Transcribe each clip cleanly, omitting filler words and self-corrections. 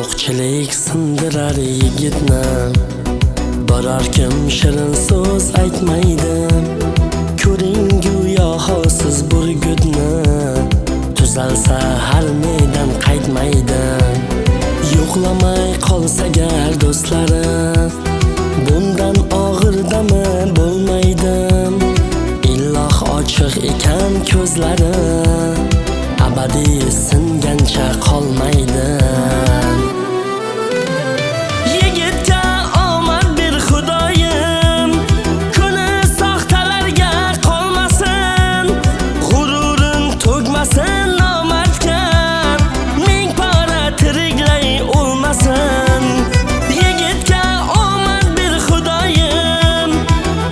yo'qchilik sindirar yigitni. Biror kim shirin so'z aytmaydi. Ko'ring go'yo hosiz burgutni, tuzalsa har nedan qaytmaydi. Yo'qlamay qolsa gar do'stlari, bundan og'irdami bo'lmaydi. Illoh ochiq ekan ko'zlari, abadiy singancha qolmaydi. Yigitga omad ber Xudoyim, kuni soxtalarga qolmasin. G'ururin tugmasin nomardga, ming pora tiriklay o'lmasin. Yigitga omad ber Xudoyim,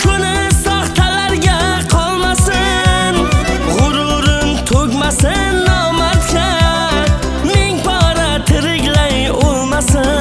kuni soxtalarga qolmasin. G'ururin tugmasin nomardga, ming pora tiriklay o'lmasin.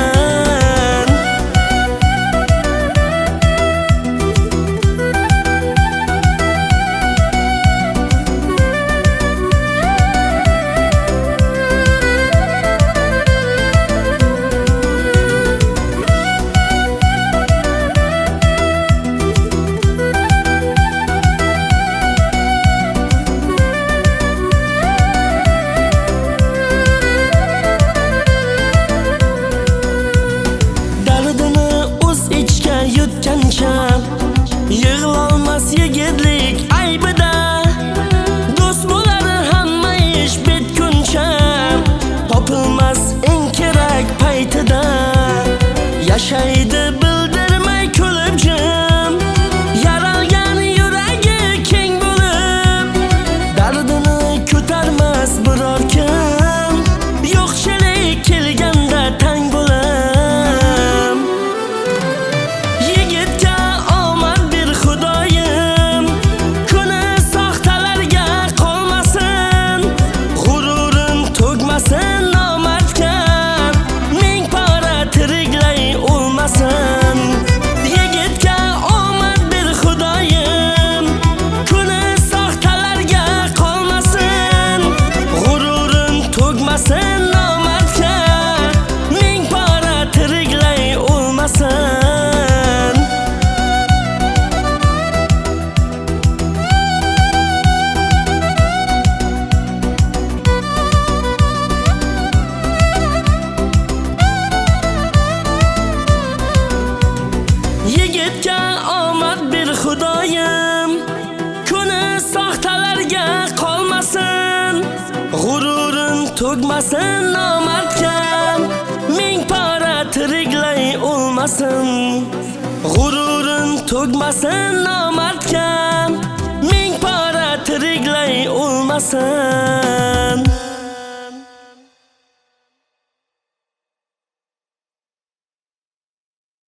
Yutgancha yig'lolmas yigitlik aybida. Do'st bo'lar hamma ish bitguncha, topilmas eng kerak paytida. Yashaydi bildirmay kulib jim, yaralgan yuragi keng bo'lib. Dardini ko'tarmas biror kim, yo'qchilik kelganda tang bo'lib. Yigitga omad ber Xudoyim, kuni soxtalarga qolmasin. G'ururin tugmasin nomardga, ming pora tiriklay o'lmasin. G'ururin tugmasin nomardga, ming pora tiriklay o'lmasin.